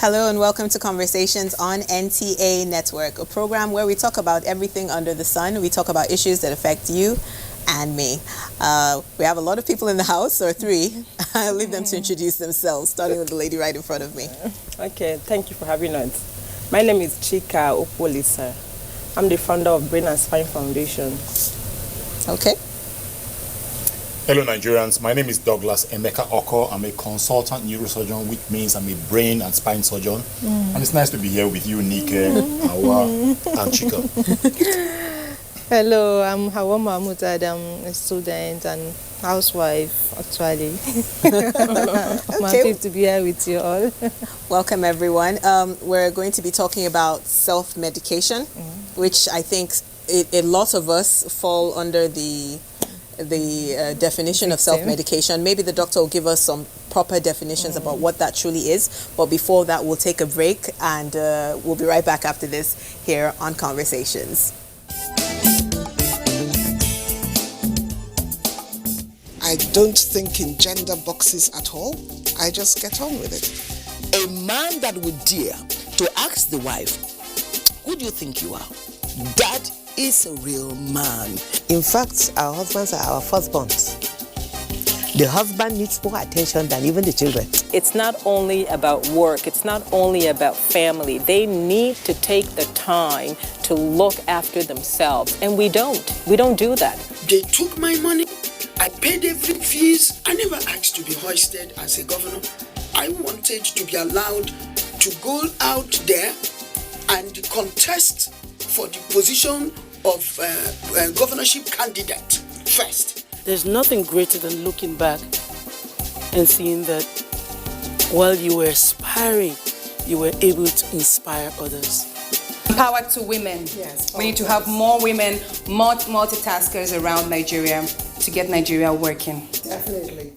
Hello and welcome to Conversations on NTA Network, a program where we talk about everything under the sun. We talk about issues that affect you and me. We have a lot of people in the house, or three. I'll leave them to introduce themselves, starting with the lady right in front of me. Okay, thank you for having us. My name is Chika Opolisa. I'm the founder of Brain and Spine Foundation. Okay. Hello Nigerians, my name is Douglas Emeka Oko. I'm a consultant neurosurgeon, which means I'm a brain and spine surgeon. And it's nice to be here with you, Nike, Hawa, and Chika. Hello, I'm Hawa Mahmoud. I'm a student and housewife, actually. I'm happy to be here with you all. Welcome everyone. We're going to be talking about self-medication, which I think a lot of us fall under the definition of self-medication. Maybe the doctor will give us some proper definitions about what that truly is. But before that, we'll take a break and we'll be right back after this here on Conversations. I don't think in gender boxes at all. I just get on with it. A man that would dare to ask the wife, who do you think you are? That is a real man. In fact, our husbands are our firstborns. The husband needs more attention than even the children. It's not only about work, it's not only about family. They need to take the time to look after themselves, and we don't do that. They took my money, I paid every fees. I never asked to be hoisted as a governor. I wanted to be allowed to go out there and contest for the position of governorship candidate first. There's nothing greater than looking back and seeing that while you were aspiring, you were able to inspire others. Power to women. Yes, we need to have more women, multitaskers around Nigeria to get Nigeria working. Definitely.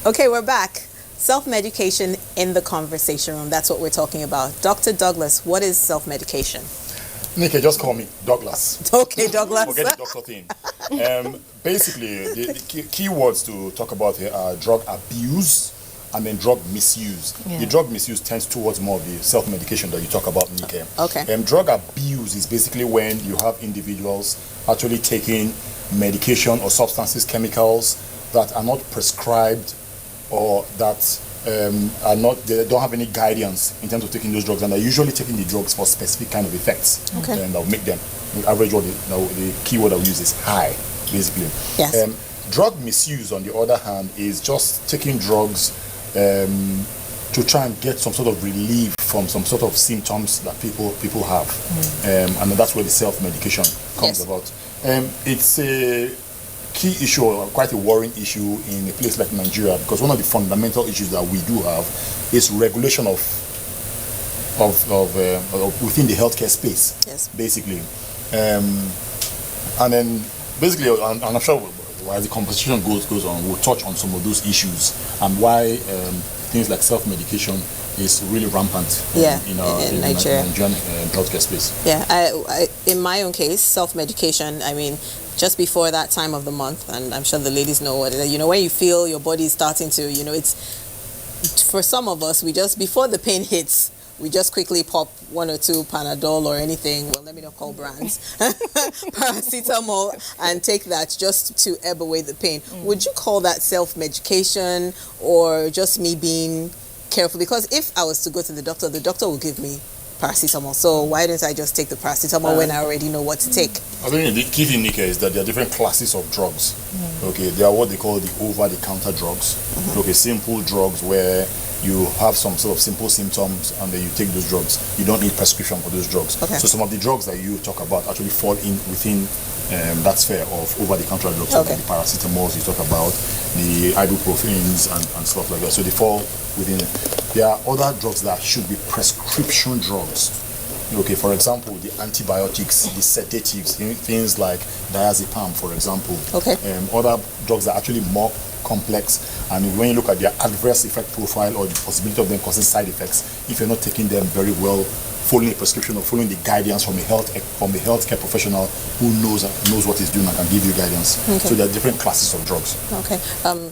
Okay, we're back. Self-medication in the conversation room. That's what we're talking about. Dr. Douglas, what is self-medication? Nikki, just call me Douglas. Okay, Douglas. Forget the doctor thing. Basically, the key words to talk about here are drug abuse and then drug misuse. Yeah. The drug misuse tends towards more of the self-medication that you talk about, Nikki. Okay. Drug abuse is basically when you have individuals actually taking medication or substances, chemicals that are not prescribed or that they don't have any guidance in terms of taking those drugs, and they're usually taking the drugs for specific kind of effects. Okay. And that'll make them, the average word, the key word I'll use is high, basically. Yes. Drug misuse, on the other hand, is just taking drugs to try and get some sort of relief from some sort of symptoms that people have. And that's where the self-medication comes about. It's a key issue, or quite a worrying issue in a place like Nigeria, because one of the fundamental issues that we do have is regulation of within the healthcare space. Yes. Basically, and then basically, and I'm sure as the conversation goes on, we'll touch on some of those issues and why things like self-medication is really rampant in Nigerian healthcare space. Yeah, I in my own case, self-medication, I mean, just before that time of the month, and I'm sure the ladies know what it is, when you feel your body is starting to, it's, for some of us, we just, before the pain hits, we just quickly pop 1 or 2 Panadol or anything, well, let me not call brands, paracetamol, and take that just to ebb away the pain. Would you call that self-medication or just me being careful? Because if I was to go to the doctor will give me paracetamol. So why don't I just take the paracetamol when I already know what to take? I think the key thing, Nika, is that there are different classes of drugs. Okay, they are what they call the over-the-counter drugs. Okay, simple drugs where you have some sort of simple symptoms and then you take those drugs. You don't need prescription for those drugs. Okay. So some of the drugs that you talk about actually fall within that sphere of over-the-counter drugs. Okay. Like the paracetamols you talk about, the ibuprofens and stuff like that. So they fall within it. There are other drugs that should be prescription drugs. Okay, for example, the antibiotics, the sedatives, things like diazepam, for example. Okay. Other drugs that are actually more complex And when you look at their adverse effect profile or the possibility of them causing side effects, if you're not taking them very well, following a prescription or following the guidance from a healthcare professional who knows what he's doing and can give you guidance. Okay. So there are different classes of drugs. Okay.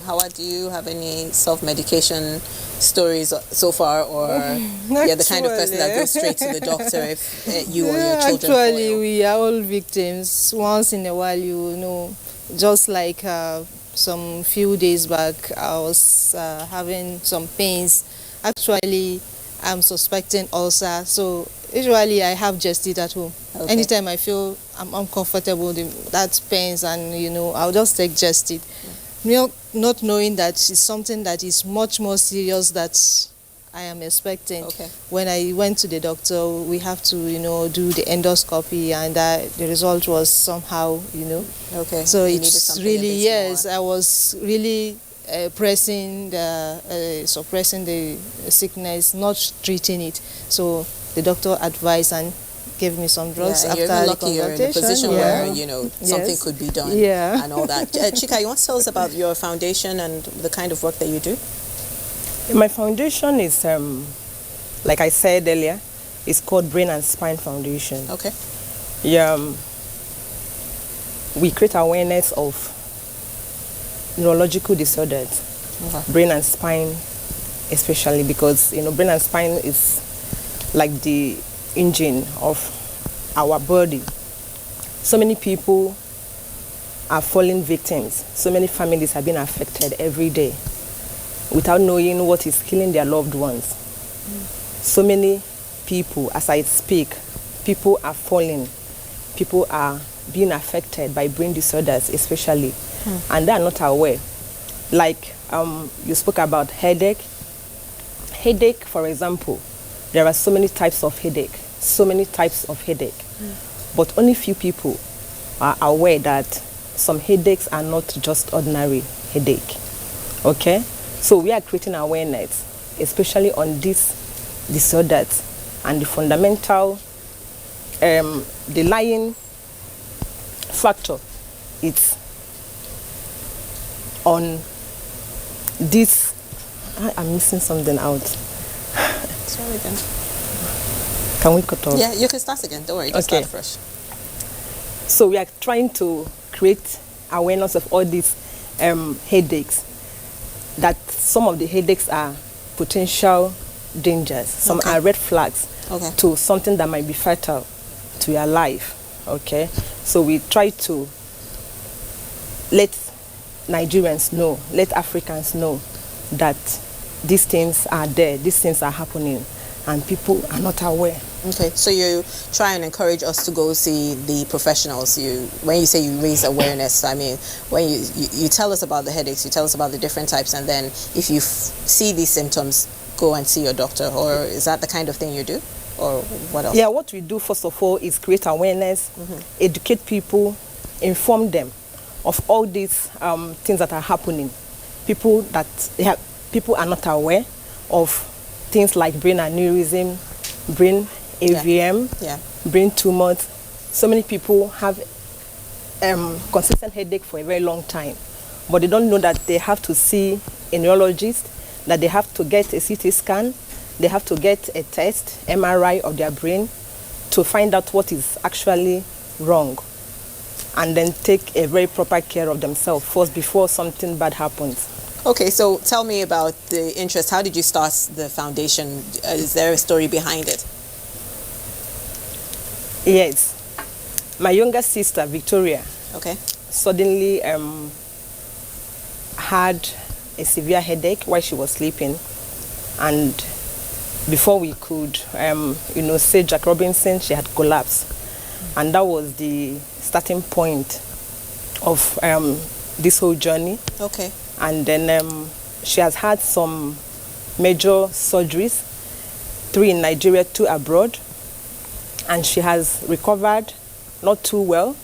Howard, do you have any self-medication stories so far, or you're the kind of person that goes straight to the doctor if you or your children fall Actually, ill? we are all victims. Once in a while, you know, just like some few days back, I was having some pains. Actually, I'm suspecting ulcer, so usually I have Gestid at home. Okay. Anytime I feel I'm uncomfortable, that pains, and you know, I'll just take Gestid. Not knowing that it's something that is much more serious that I am expecting. Okay. When I went to the doctor, we have to, you know, do the endoscopy, and the result was somehow, you know. Okay. So You needed it's something a really, bit yes, more. I was really suppressing the sickness, not treating it. So the doctor advised and gave me some drugs Yeah, and after you're even the lucky you're in a consultation. position Yeah. where, you know, something Yes. could be done Yeah. and all that. Chika, you want to tell us about your foundation and the kind of work that you do? My foundation is, like I said earlier, it's called Brain and Spine Foundation. Okay. Yeah, we create awareness of neurological disorders, brain and spine especially, because, you know, brain and spine is like the engine of our body. So many people are falling victims. So many families have been affected every day without knowing what is killing their loved ones. So many people, as I speak, people are falling. People are being affected by brain disorders especially, and they are not aware. Like you spoke about headache. Headache, for example, there are so many types of headache, but only few people are aware that some headaches are not just ordinary headache. Okay? So we are creating awareness, especially on these disorders, and the fundamental, the lying factor, it's on this. I'm missing something out. Sorry then. Can we cut off? Yeah, you can start again. Don't worry, just Okay. start fresh. So we are trying to create awareness of all these headaches, that some of the headaches are potential dangers, some Okay. are red flags Okay. to something that might be fatal to your life. Okay, so we try to let Nigerians know, let Africans know that these things are there, these things are happening, and people are not aware. Okay, so you try and encourage us to go see the professionals. When you say you raise awareness, I mean, when you tell us about the headaches, you tell us about the different types, and then if you see these symptoms, go and see your doctor, or is that the kind of thing you do, or what else? Yeah, what we do first of all is create awareness, educate people, inform them of all these things that are happening. People are not aware of things like brain aneurysm, brain AVM, Yeah. brain tumors. So many people have consistent headache for a very long time, but they don't know that they have to see a neurologist, that they have to get a CT scan, they have to get a test, MRI of their brain, to find out what is actually wrong, and then take a very proper care of themselves first before something bad happens. Okay, so tell me about the interest. How did you start the foundation? Is there a story behind it? Yes. My younger sister, Victoria, Okay. suddenly had a severe headache while she was sleeping. And before we could, say Jack Robinson, she had collapsed. And that was the starting point of this whole journey. Okay. And then she has had some major surgeries, 3 in Nigeria, 2 abroad. And she has recovered, not too well,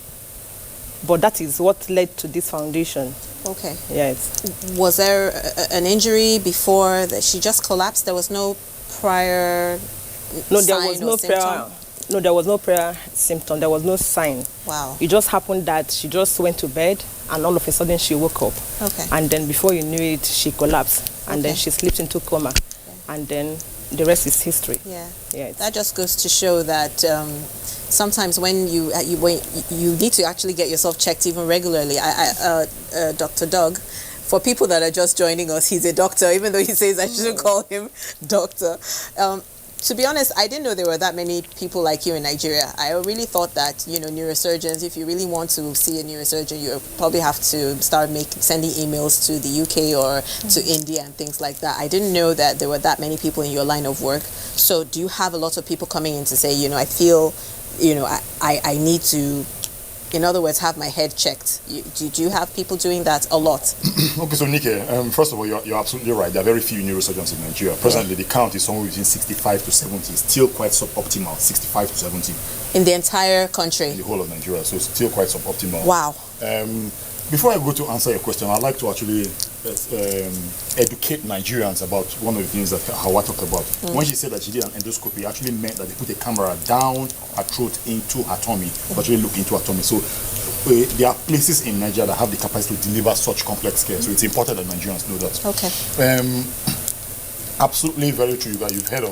but that is what led to this foundation. Okay. Yes. Was there an injury before that she just collapsed? There was no prior No, there sign was or no symptom? prior. No, there was no prior symptom. There was no sign. Wow. It just happened that she just went to bed and all of a sudden she woke up. Okay. And then before you knew it, she collapsed, and then she slipped into coma, and then the rest is history. Yeah. Yeah. That just goes to show that sometimes when you need to actually get yourself checked even regularly. Dr. Doug, for people that are just joining us, he's a doctor, even though he says I shouldn't call him doctor. To be honest, I didn't know there were that many people like you in Nigeria. I really thought that, neurosurgeons, if you really want to see a neurosurgeon, you probably have to start sending emails to the UK or to India and things like that. I didn't know that there were that many people in your line of work. So do you have a lot of people coming in to say, I feel, I need to, in other words, have my head checked? Do you have people doing that a lot? Okay, so Nike, first of all, you're absolutely right. There are very few neurosurgeons in Nigeria. Presently, the count is somewhere between 65 to 70. It's still quite suboptimal, 65 to 70. In the entire country? In the whole of Nigeria, so it's still quite suboptimal. Wow. Before I go to answer your question, I'd like to actually educate Nigerians about one of the things that Hawa talked about. When she said that she did an endoscopy, it actually meant that they put a camera down her throat into her tummy, to actually look into her tummy. So there are places in Nigeria that have the capacity to deliver such complex care. So it's important that Nigerians know that. Okay. Absolutely very true that you've heard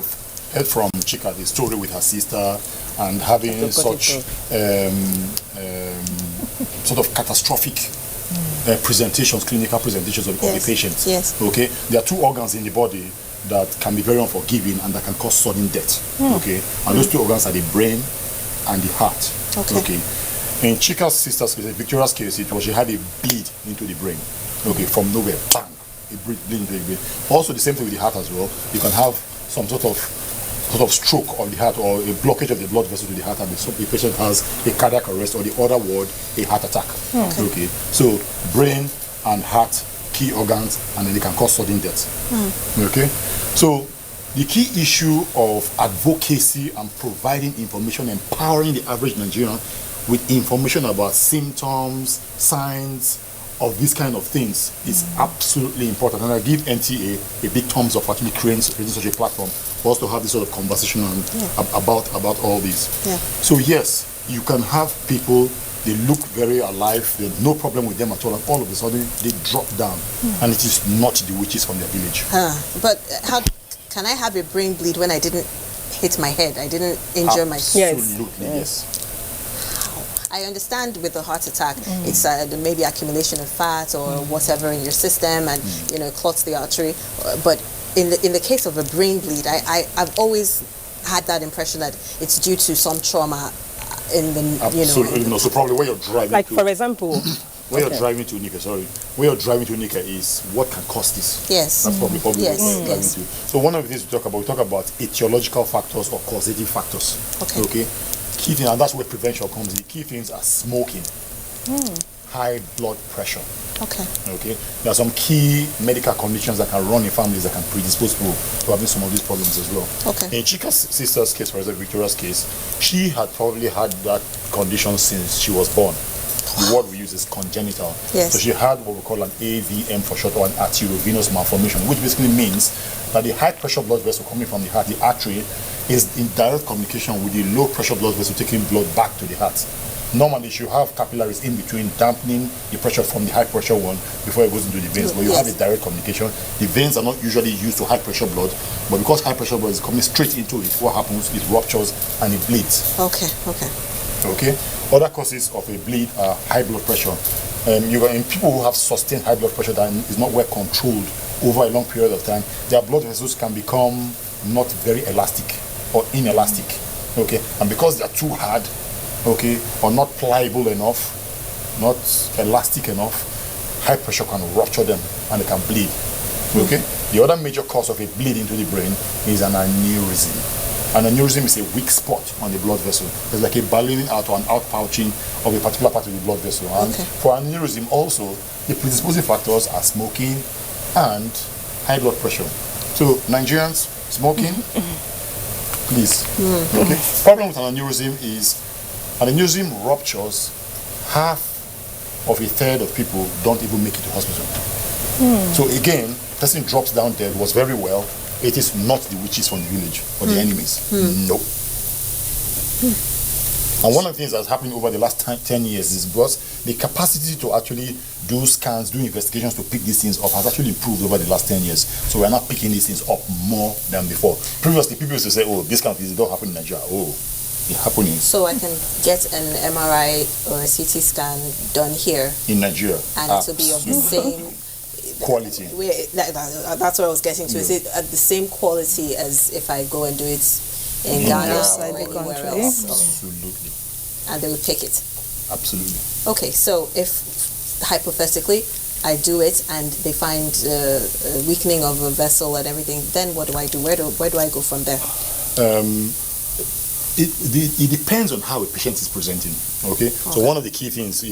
from Chika, the story with her sister and having such sort of catastrophic presentations, clinical presentations of the patients. Yes. Okay, there are two organs in the body that can be very unforgiving and that can cause sudden death. Okay, and those two organs are the brain and the heart. Okay. In Chika's sister's case, Victoria's case, it was she had a bleed into the brain. Okay, from nowhere, bang, a bleed into the brain. Also, the same thing with the heart as well. You can have some sort of stroke of the heart or a blockage of the blood vessel to the heart, and the patient has a cardiac arrest, or the other word, a heart attack. Okay. So brain and heart, key organs, and then they can cause sudden death. Okay. So the key issue of advocacy and providing information, empowering the average Nigerian with information about symptoms, signs of these kind of things is absolutely important. And I give NTA a big thumbs up for actually creating such a platform for us to have this sort of conversation about all this. So yes, you can have people, they look very alive, there's no problem with them at all, and all of a sudden they drop down, and it is not the witches from their village. But how can I have a brain bleed when I didn't hit my head? I didn't injure my... Absolutely, yes. I understand with the heart attack, it's maybe accumulation of fat or whatever in your system, and it clots the artery. But in the case of a brain bleed, I've always had that impression that it's due to some trauma in the Absolutely no. So probably where you're driving. Like for example, where you're driving to, Nika. Where you're driving to, Nika, is what can cause this. Yes. That's probably yes. where you're driving to. So one of the things we talk about etiological factors or causative factors. Okay. Key thing, and that's where prevention comes in. Key things are smoking, high blood pressure. Okay. There are some key medical conditions that can run in families that can predispose people to having some of these problems as well. In Chika's sister's case, for example, Victoria's case, she had probably had that condition since she was born. The word we use is congenital. So she had what we call an AVM for short, or an arteriovenous malformation, which basically means that the high pressure blood vessel coming from the heart, the artery, is in direct communication with the low pressure blood vessel taking blood back to the heart. Normally, you have capillaries in between dampening the pressure from the high pressure one before it goes into the veins, but you have a direct communication. The veins are not usually used to high pressure blood, but because high pressure blood is coming straight into it, what happens? It ruptures and it bleeds. Okay. Other causes of a bleed are high blood pressure. In people who have sustained high blood pressure that is not well controlled over a long period of time, their blood vessels can become not very elastic or inelastic. Okay, and because they are too hard, okay, or not pliable enough, not elastic enough, high pressure can rupture them and they can bleed. Okay, the other major cause of a bleed into the brain is an aneurysm. An aneurysm is a weak spot on the blood vessel. It's like a ballooning out or an outpouching of a particular part of the blood vessel. And for aneurysm also, the predisposing factors are smoking and high blood pressure. So Nigerians, smoking, please. Okay. Problem with an aneurysm is an aneurysm ruptures, half of a third of people don't even make it to hospital. So again, person drops down dead, was very well. It is not the witches from the village or the enemies. Nope. And one of the things that's happened over the last 10 years is because the capacity to actually do scans, do investigations to pick these things up has actually improved over the last 10 years. So we're not picking these things up more than before. Previously, people used to say, oh, this kind of things don't happen in Nigeria. Oh, it's happening. So I can get an MRI or a CT scan done here in Nigeria. And it will be of the same quality. That's what I was getting to. Is it at the same quality as if I go and do it in Ghana or anywhere else? Absolutely. And they would pick it? Absolutely. Okay, so if hypothetically I do it and they find a weakening of a vessel and everything, then what do I do? Where do I go from there? It depends on how a patient is presenting. Okay? So one of the key things,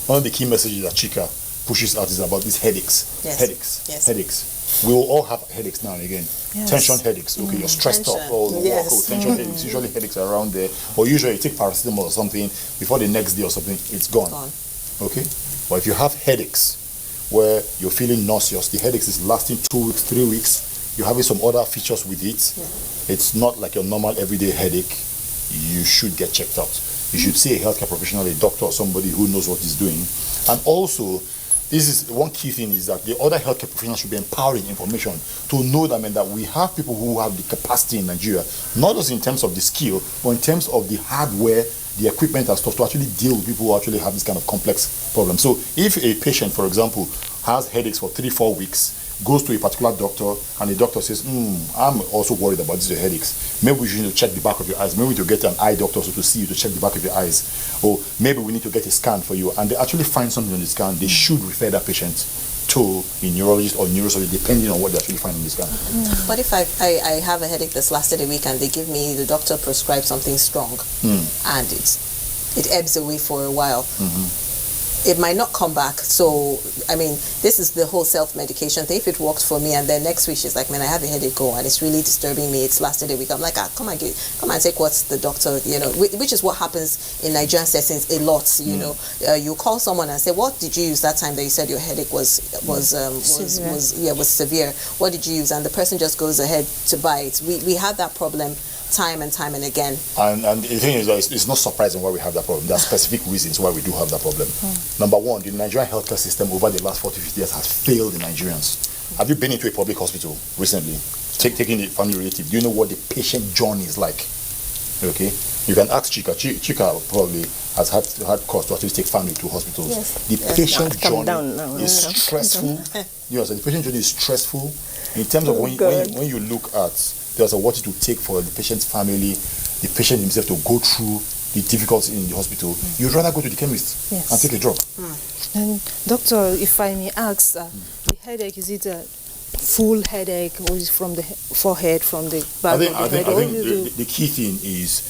one of the key messages that Chika pushes out is about these headaches. Yes. Headaches. We will all have headaches now and again. Yes. Tension headaches. Okay, you're stressed up or tension headaches. Usually headaches are around there. Or usually you take paracetamol or something before the next day or something, it's gone. Okay? But if you have headaches where you're feeling nauseous, the headaches is lasting 2 weeks, 3 weeks, you're having some other features with it, it's not like your normal everyday headache, you should get checked out. You should see a healthcare professional, a doctor or somebody who knows what he's doing. And also, this is one key thing is that the other healthcare professionals should be empowering information to know that we have people who have the capacity in Nigeria, not just in terms of the skill, but in terms of the hardware, the equipment and stuff to actually deal with people who actually have this kind of complex problem. So if a patient, for example, has headaches for 3-4 weeks, goes to a particular doctor and the doctor says, I'm also worried about these headaches. Maybe we should check the back of your eyes. Maybe we need to get an eye doctor to see you to check the back of your eyes. Or maybe we need to get a scan for you. And they actually find something on the scan, they should refer that patient to a neurologist or neurosurgeon depending on what they actually find on the scan. But if I have a headache that's lasted a week and they give me, the doctor prescribes something strong and it ebbs away for a while, it might not come back. So, I mean, this is the whole self-medication thing. If it worked for me and then next week she's like, man, I have a headache and it's really disturbing me, it's lasted a week, I'm like, come and take what the doctor, which is what happens in Nigerian settings a lot, know. You call someone and say, what did you use that time that you said your headache was severe? What did you use? And the person just goes ahead to buy it. We have that problem time and time and again. And the thing is, it's not surprising why we have that problem. There are specific reasons why we do have that problem. Number one, the Nigerian healthcare system over the last 40-50 years has failed the Nigerians. Have you been into a public hospital recently, taking the family relative? Do you know what the patient journey is like? Okay, you can ask Chika. Chika probably has had cause to actually take family to hospitals. The patient journey is stressful. So the patient journey is stressful in terms of when you look at there's a what it would take for the patient's family, the patient himself to go through the difficulties in the hospital. You'd rather go to the chemist and take a drug. And doctor, if I may ask, the headache, is it a full headache or is it from the forehead, from the back of the head? I think the key thing is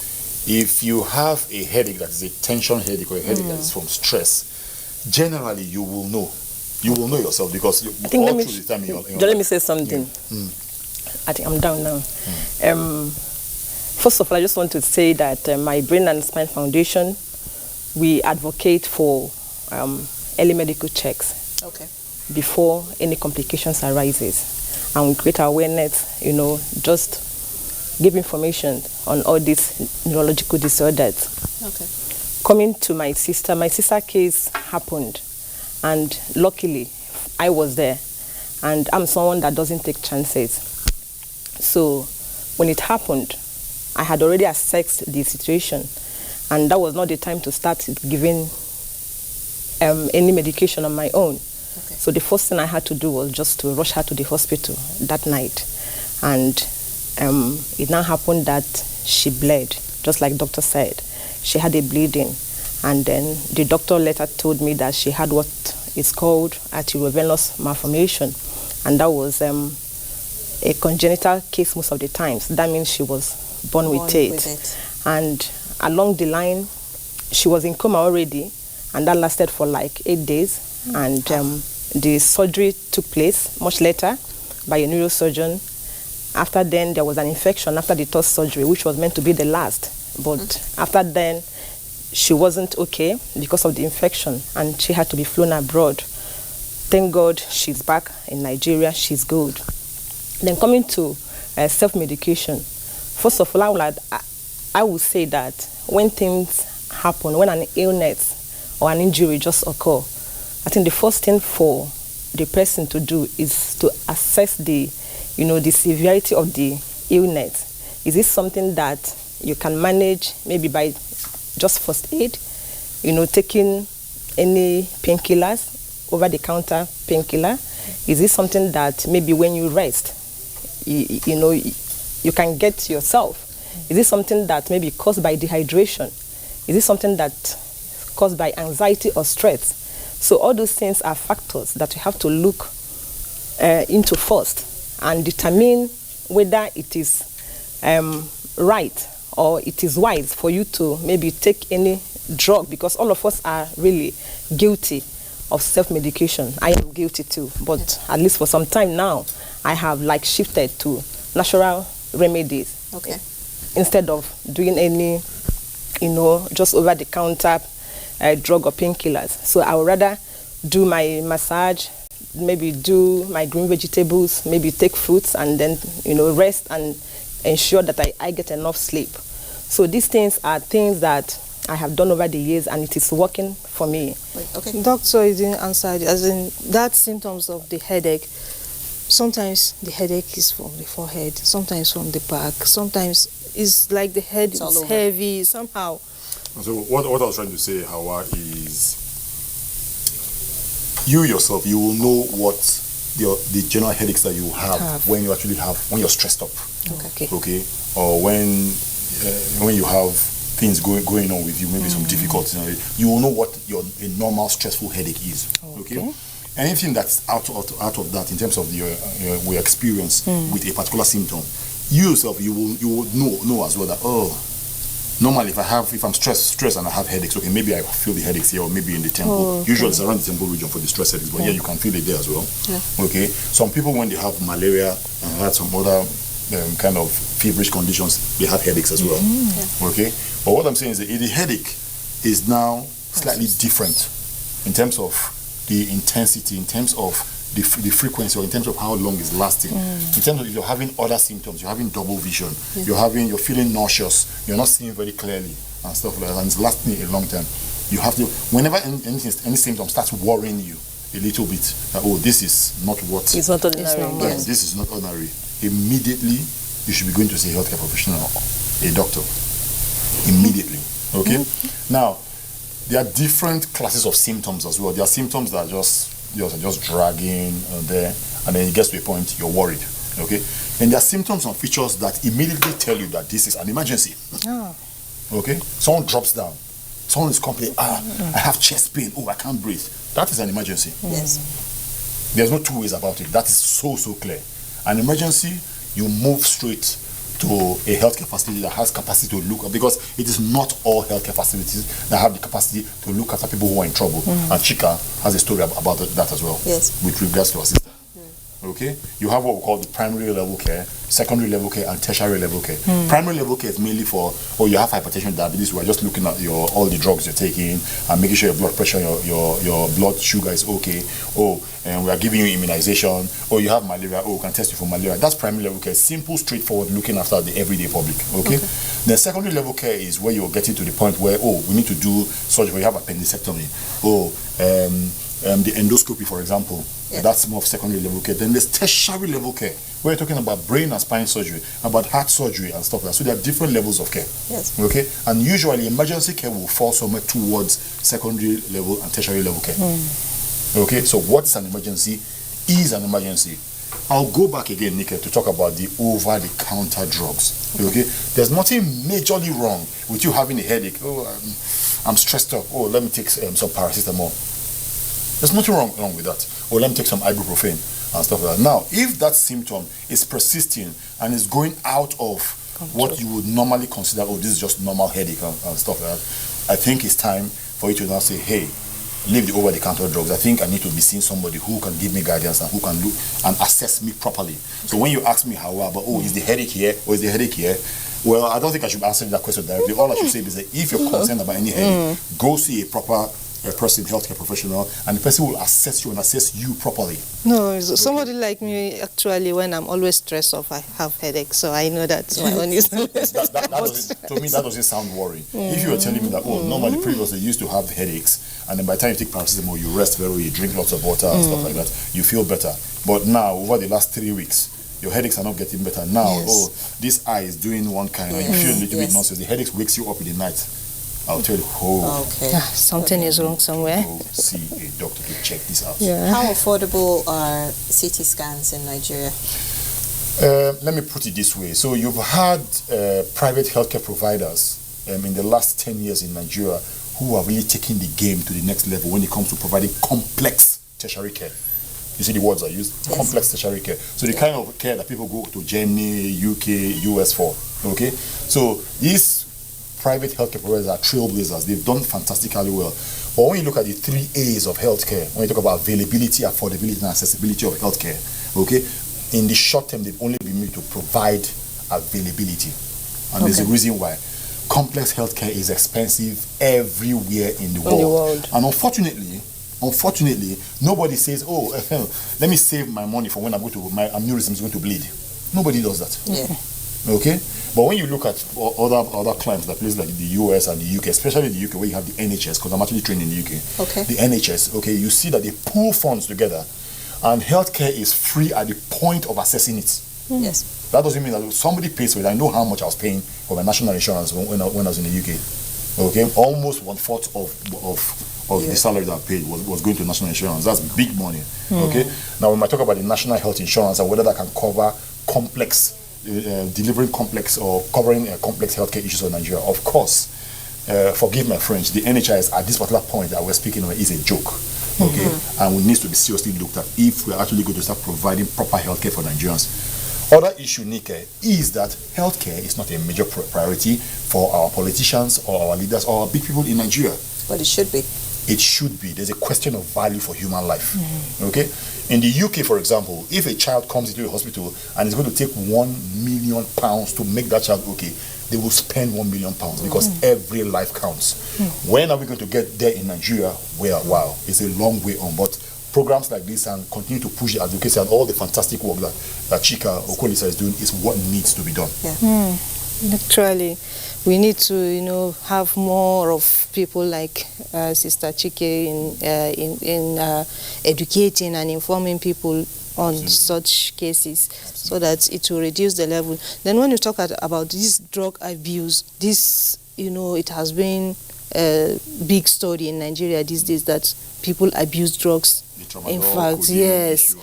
if you have a headache that is a tension headache or a headache that is from stress, generally you will know. You will know yourself because all through the time in your life. Let me say something. I think I'm down now. First of all, I just want to say that my Brain and Spine Foundation, we advocate for early medical checks before any complications arises. And we create awareness, just give information on all these neurological disorders. Coming to my sister case happened, and luckily I was there. And I'm someone that doesn't take chances. So when it happened, I had already assessed the situation, and that was not the time to start giving any medication on my own. So the first thing I had to do was just to rush her to the hospital that night. And it now happened that she bled, just like doctor said. She had a bleeding, and then the doctor later told me that she had what is called arteriovenous malformation, and that was a congenital case most of the times. That means she was born with it. And along the line, she was in coma already, and that lasted for like 8 days. And the surgery took place much later by a neurosurgeon. After then, there was an infection after the third surgery, which was meant to be the last. But after then, she wasn't okay because of the infection, and she had to be flown abroad. Thank God she's back in Nigeria, she's good. Then coming to self-medication, first of all, I would say that when things happen, when an illness or an injury just occur, I think the first thing for the person to do is to assess the severity of the illness. Is this something that you can manage maybe by just first aid, taking any painkillers, over-the-counter painkiller? Is this something that maybe when you rest, you can get yourself? Is this something that may be caused by dehydration? Is this something that's caused by anxiety or stress? So all those things are factors that you have to look into first and determine whether it is right or it is wise for you to maybe take any drug, because all of us are really guilty of self-medication. I am guilty too, but at least for some time now, I have shifted to natural remedies. Okay. Instead of doing any, just over-the-counter drug or painkillers. So I would rather do my massage, maybe do my green vegetables, maybe take fruits, and then, rest and ensure that I get enough sleep. So these things are things that I have done over the years, and it is working for me. Okay. Doctor, you didn't answer, as in that symptoms of the headache. Sometimes the headache is from the forehead, sometimes from the back, sometimes it's like the head is heavy somehow. So what I was trying to say, Hawa, is you yourself, you will know what the general headaches that you have when you're stressed up. Okay. Or when you have things going on with you, maybe some difficulties, you will know what a normal stressful headache is. Okay. Anything that's out of that, in terms of your experience with a particular symptom, you yourself, you will know as well that, normally if I'm stressed and I have headaches, okay, maybe I feel the headaches here or maybe in the temple. Usually it's around the temple region for the stress headaches, but you can feel it there as well. Okay. Some people, when they have malaria and had some other kind of feverish conditions, they have headaches as well. Okay. But what I'm saying is that the headache is now slightly different in terms of the intensity, in terms of the frequency, or in terms of how long it's lasting. In terms of if you're having other symptoms, you're having double vision, you're feeling nauseous, you're not seeing very clearly and stuff like that, and it's lasting a long time. You have to, whenever any symptom starts worrying you a little bit, that, this is not what it's not ordinary. Yes, this is not ordinary. Immediately you should be going to see a healthcare professional, a doctor. Immediately. Okay? Now, there are different classes of symptoms as well. There are symptoms that are just dragging there, and then it gets to a point you're worried. Okay? And there are symptoms and features that immediately tell you that this is an emergency. Okay? Someone drops down. Someone is complaining, I have chest pain, I can't breathe. That is an emergency. Yes. There's no two ways about it. That is so clear. An emergency, you move straight to a healthcare facility that has capacity to look, because it is not all healthcare facilities that have the capacity to look after people who are in trouble. And Chika has a story about that as well. Yes. With regards to her sister. Okay, you have what we call the primary level care, secondary level care, and tertiary level care. Primary level care is mainly for, you have hypertension, diabetes. We're just looking at all the drugs you're taking and making sure your blood pressure, your blood sugar is okay. And we are giving you immunization. You have malaria. We can test you for malaria. That's primary level care. Simple, straightforward, looking after the everyday public. Okay. The secondary level care is where you're getting to the point where we need to do surgery. You have appendectomy. The endoscopy, for example. That's more of secondary level care. Then there's tertiary level care, where you're talking about brain and spine surgery, about heart surgery and stuff like that. So there are different levels of care. Yes. Okay. And usually emergency care will fall somewhere towards secondary level and tertiary level care. Okay. So what's an emergency is an emergency. I'll go back again, Nika, to talk about the over-the-counter drugs. Okay. There's nothing majorly wrong with you having a headache. I'm stressed up. Let me take some paracetamol. There's nothing wrong with that. Let me take some ibuprofen and stuff like that. Now, if that symptom is persisting and is going out of what you would normally consider, this is just normal headache and stuff like that, I think it's time for you to now say, hey, leave the over-the-counter drugs. I think I need to be seeing somebody who can give me guidance and who can look and assess me properly. So when you ask me, is the headache here or is the headache here? Well, I don't think I should answer that question directly. All I should say is that if you're concerned about any headache, go see a proper person, healthcare professional, and the person will assess you and assess you properly. No, somebody like me, actually, when I'm always stressed off, I have headaches, so I know that my own is to me, that doesn't sound worrying. If you were telling me that, normally previously you used to have headaches, and then by the time you take paracetamol, you rest very well, you drink lots of water and stuff like that, you feel better. But now, over the last 3 weeks, your headaches are not getting better. Now, this eye is doing one kind, and you feel a little bit nonsense. The headache wakes you up in the night. I'll tell you, something is wrong somewhere. Go see a doctor to check this out. Yeah. How affordable are CT scans in Nigeria? Let me put it this way. So you've had private healthcare providers in the last 10 years in Nigeria who are really taking the game to the next level when it comes to providing complex tertiary care. You see the words I used? Yes. Complex tertiary care. So the kind of care that people go to Germany, UK, US for. Okay? So these private healthcare providers are trailblazers. They've done fantastically well. But when you look at the 3 A's of healthcare, when you talk about availability, affordability, and accessibility of healthcare, okay, in the short term, they've only been able to provide availability. And there's a reason why. Complex healthcare is expensive everywhere in the world. And unfortunately, nobody says, let me save my money for when I'm going to, my aneurysm is going to bleed. Nobody does that. Yeah. Okay? But when you look at other clients, like places like the US and the UK, especially the UK where you have the NHS, because I'm actually trained in the UK. Okay. The NHS, okay, you see that they pool funds together and healthcare is free at the point of assessing it. Yes. That doesn't mean that somebody pays for it. I know how much I was paying for my national insurance when I was in the UK. Okay? Almost 1/4 of the salary that I paid was going to national insurance. That's big money. Okay? Now when I talk about the national health insurance and whether that can cover complex delivering complex or covering complex healthcare issues in Nigeria, of course, forgive my French, the NHS at this particular point that we're speaking of is a joke, okay, and it needs to be seriously looked at if we're actually going to start providing proper healthcare for Nigerians. Other issue, Nike, is that healthcare is not a major priority for our politicians or our leaders or our big people in Nigeria. But it should be. It should be. There's a question of value for human life. Okay? In the UK, for example, if a child comes into a hospital and it's going to take £1 million to make that child okay, they will spend £1 million because every life counts. When are we going to get there in Nigeria? Well, wow, it's a long way on. But programs like this and continue to push the advocacy and all the fantastic work that Chika Okolisa is doing is what needs to be done. Yeah. Actually, we need to, have more of people like Sister Chike in educating and informing people on such cases so that it will reduce the level. Then when you talk about this drug abuse, this, it has been a big story in Nigeria these days that people abuse drugs. In fact, yes.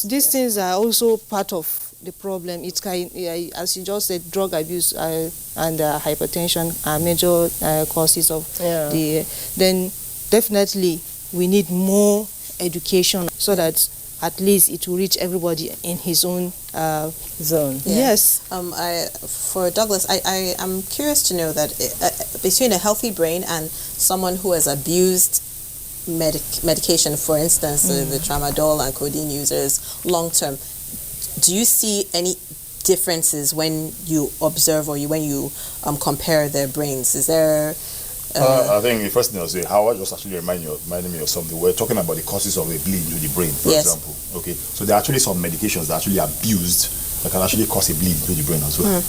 These things are also part of the problem. It's as you just said, drug abuse and hypertension are major causes of then definitely we need more education so that at least it will reach everybody in his own zone. Yeah. Yes. For Douglas, I'm curious to know that between a healthy brain and someone who has abused medication, for instance, the tramadol and codeine users long term, do you see any differences when you observe or when you compare their brains? Is there I think the first thing I'll say, Howard just actually reminded me of something. We're talking about the causes of a bleed into the brain, for example. Okay, so there are actually some medications that are actually abused that can actually cause a bleed into the brain as well.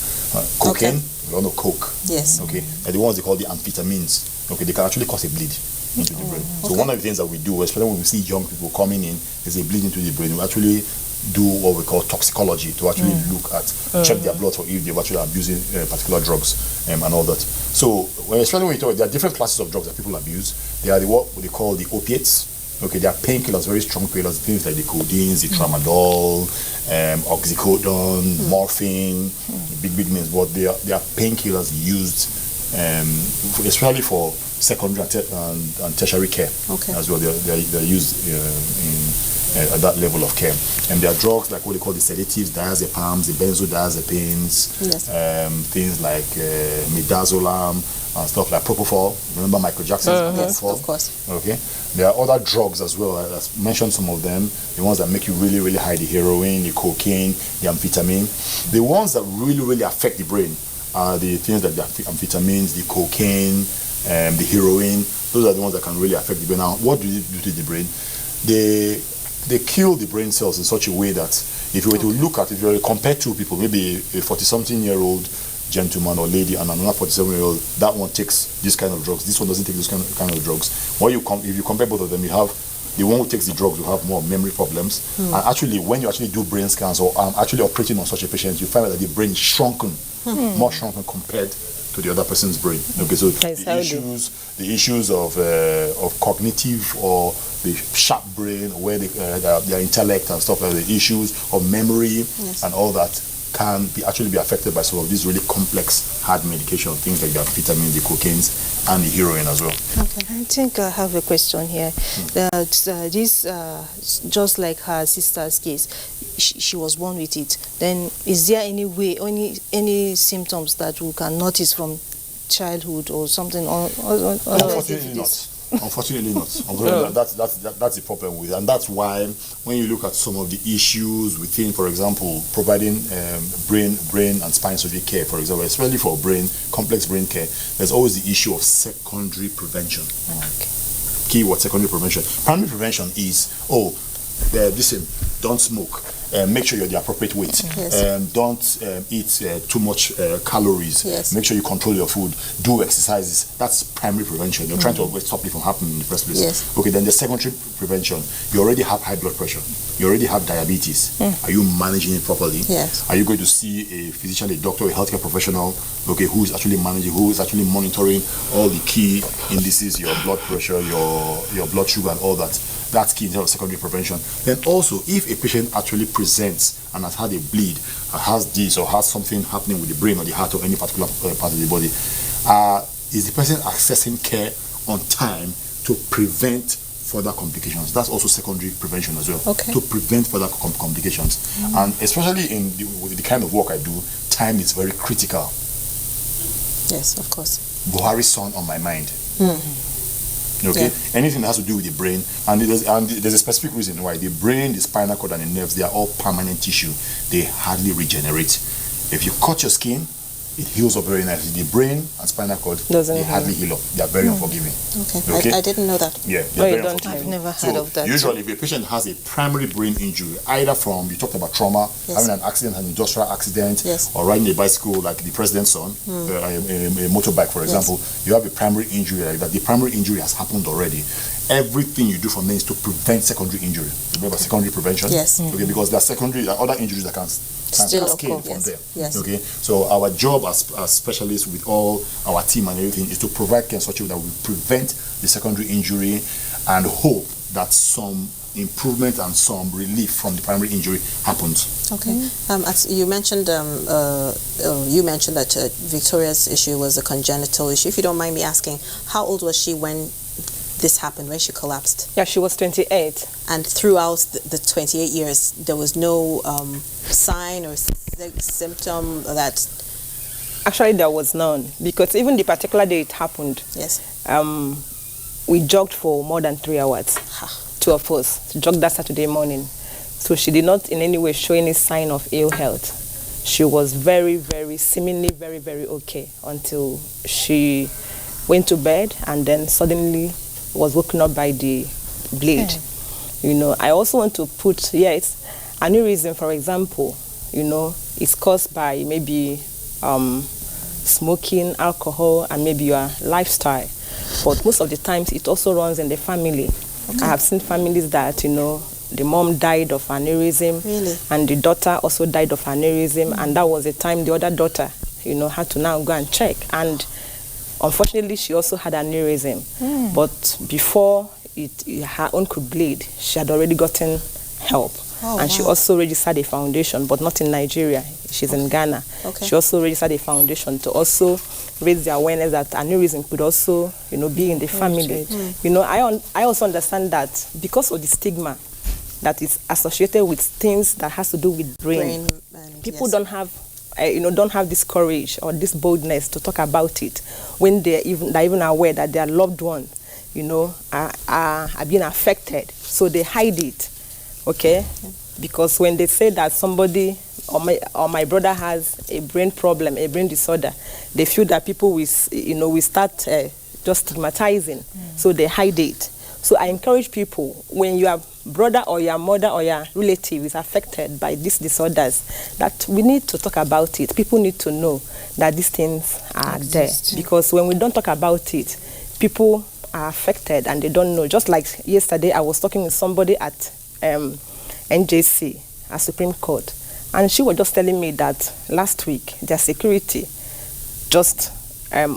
Cocaine, we all know coke. Yes. Okay, and the ones they call the amphetamines. Okay, they can actually cause a bleed into the brain. So one of the things that we do, especially when we see young people coming in, is a bleed into the brain. We actually do what we call toxicology to actually look at, check their blood for if they're actually abusing particular drugs and all that. So, especially when you talk, there are different classes of drugs that people abuse. There are what they call the opiates. Okay, they are painkillers, very strong painkillers, things like the codeines, the tramadol, oxycodone, morphine, big names. But they are painkillers used, especially for secondary and tertiary care as well. They're used at that level of care. And there are drugs like what they call the sedatives, diazepams, the benzodiazepines, things like midazolam and stuff like propofol. Remember Michael Jackson's propofol? Of course. Okay. There are other drugs as well. I mentioned some of them. The ones that make you really, really high, the heroin, the cocaine, the amphetamine. The ones that really, really affect the brain are the things like the amphetamines, the cocaine, the heroin. Those are the ones that can really affect the brain. Now, what do they do to the brain? They kill the brain cells in such a way that if you were to look at, if you were to compare two people, maybe a 40-something-year-old gentleman or lady and another 47-year-old, that one takes this kind of drugs, this one doesn't take this kind of drugs. If you compare both of them, you have the one who takes the drugs will have more memory problems. And actually, when you actually do brain scans or actually operating on such a patient, you find out that the brain is shrunken, more shrunken compared to the other person's brain. Okay, so the issues of cognitive or the sharp brain, where their intellect and stuff like the issues of memory and all that can actually be affected by some of these really complex hard medication, things like the amphetamine, the cocaines, and the heroin as well. Okay. I think I have a question here. This, just like her sister's case, she was born with it. Then, is there any way, any symptoms that we can notice from childhood or something? Unfortunately not. Unfortunately not. That's the problem with it. And that's why when you look at some of the issues within, for example, providing brain and spine surgery care, for example, especially for complex brain care, there's always the issue of secondary prevention. Okay. Keyword: secondary prevention. Primary prevention is, listen, don't smoke. Make sure you're the appropriate weight. Don't eat too much calories. Make sure you control your food. Do exercises. That's primary prevention. You're trying to stop it from happening in the first place. Okay, then the secondary prevention. You already have high blood pressure. You already have diabetes. Are you managing it properly? Are you going to see a physician, a doctor, a healthcare professional, who is actually managing, who is actually monitoring all the key indices, your blood pressure, your blood sugar, and all that? That's key in terms of secondary prevention. Then also, if a patient actually presents and has had a bleed, or has this, or has something happening with the brain or the heart or any particular part of the body, is the person accessing care on time to prevent further complications? That's also secondary prevention as well. To prevent further complications. And especially with the kind of work I do, time is very critical. Yes, of course. Buhari's son on my mind. Okay, anything that has to do with the brain, and there's a specific reason why. The brain, the spinal cord, and the nerves, they are all permanent tissue. They hardly regenerate. If you cut your skin, it heals up very nicely. The brain and spinal cord, they hardly heal up. They are very unforgiving. Okay. I didn't know that. Yeah, I've never heard of that. Usually, if a patient has a primary brain injury, either from, you talked about trauma, having an accident, an industrial accident, or riding a bicycle like the president's son, a motorbike, for example, you have a primary injury like that. The primary injury has happened already. Everything you do from there is to prevent secondary injury. Remember secondary prevention? Okay, because there are other injuries that can cascade from there. Okay, so our job as specialists with all our team and everything is to provide care in such a way that we prevent the secondary injury and hope that some improvement and some relief from the primary injury happens. Okay. You mentioned that Victoria's issue was a congenital issue. If you don't mind me asking, how old was she when this happened, when she collapsed? Yeah, she was 28. And throughout the 28 years, there was no sign or symptom that... Actually, there was none, because even the particular day it happened, we jogged for more than 3 hours, two of us, jogged that Saturday morning. So she did not in any way show any sign of ill health. She was seemingly very, very okay until she went to bed and then suddenly was woken up by the bleed. I also want to put, aneurysm, for example, is caused by maybe smoking, alcohol, and maybe your lifestyle. But most of the times, it also runs in the family. I have seen families that, the mom died of aneurysm, and the daughter also died of aneurysm, and that was the time the other daughter, had to now go and check. And unfortunately, she also had aneurysm, but before her own could bleed, she had already gotten help. She also registered a foundation, but not in Nigeria. She's in Ghana. She also registered a foundation to also raise the awareness that aneurysm could also, be in the family. I also understand that because of the stigma that is associated with things that has to do with brain people don't have this courage or this boldness to talk about it when they're even aware that their loved one, are being affected. So they hide it, because when they say that somebody or my brother has a brain problem, a brain disorder, they feel that people will start just stigmatizing. So they hide it. So I encourage people, when your brother or your mother or your relative is affected by these disorders, that we need to talk about it. People need to know that these things are there. Because when we don't talk about it, people are affected and they don't know. Just like yesterday, I was talking with somebody at NJC, at Supreme Court, and she was just telling me that last week, their security just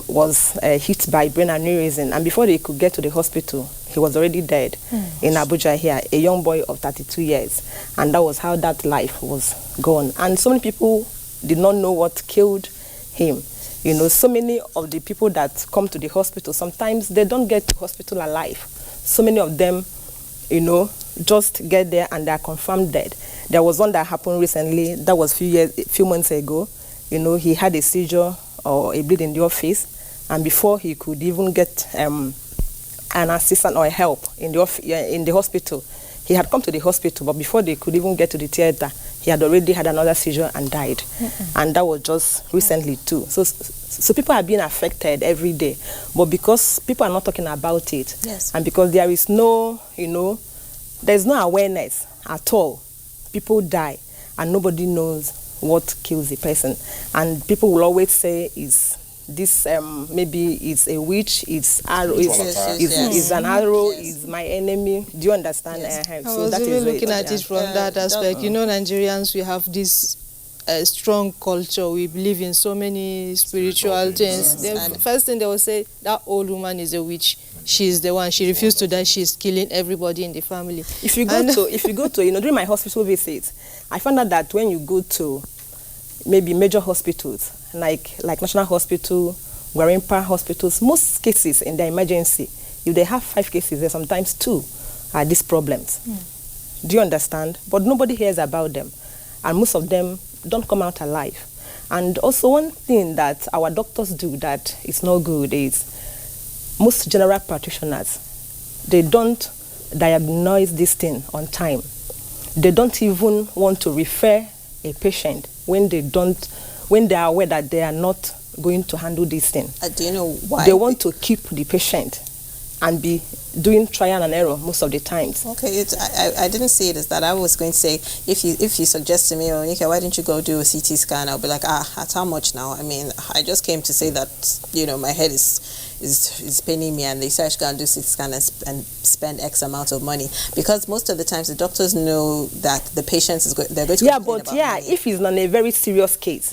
was hit by brain aneurysm, and before they could get to the hospital, he was already dead in Abuja here, a young boy of 32 years. And that was how that life was gone. And so many people did not know what killed him. You know, so many of the people that come to the hospital, sometimes they don't get to hospital alive. So many of them, you know, just get there and they are confirmed dead. There was one that happened recently, that was few months ago. You know, he had a seizure or a bleed in the office, and before he could even get an assistant or help in the hospital, he had come to the hospital, but before they could even get to the theater, he had already had another seizure and died. And that was just recently too. So people are being affected every day, but because people are not talking about it, and because there is no, you know, there's no awareness at all, people die and nobody knows what kills the person. And people will always say, is this maybe it's a witch, it's arrow, it's an arrow, is my enemy. Do you understand? I was even looking at it from that aspect. You know, Nigerians, we have this strong culture. We believe in so many spiritual things. The first thing they will say, that old woman is a witch. She's the one. She refused to die. She's killing everybody in the family. If you go to, you know, during my hospital visits, I found out that when you go to maybe major hospitals, like National Hospital, Gwarimpa hospitals, most cases in the emergency, if they have 5 cases, there's sometimes 2 are these problems. Do you understand? But nobody hears about them. And most of them don't come out alive. And also one thing that our doctors do that is not good is most general practitioners, they don't diagnose this thing on time. They don't even want to refer a patient when they are aware that they are not going to handle this thing. Do you know why? They want to keep the patient and be doing trial and error most of the times. Okay, I didn't see it as that. I was going to say, if you suggest to me, oh, Nika, why didn't you go do a CT scan? I'll be like, at how much now? I mean, I just came to say that, you know, my head is paining me, and they say I should go and do CT scan and spend X amount of money, because most of the times the doctors know that the patient they're going to complain about money. If it's not a very serious case,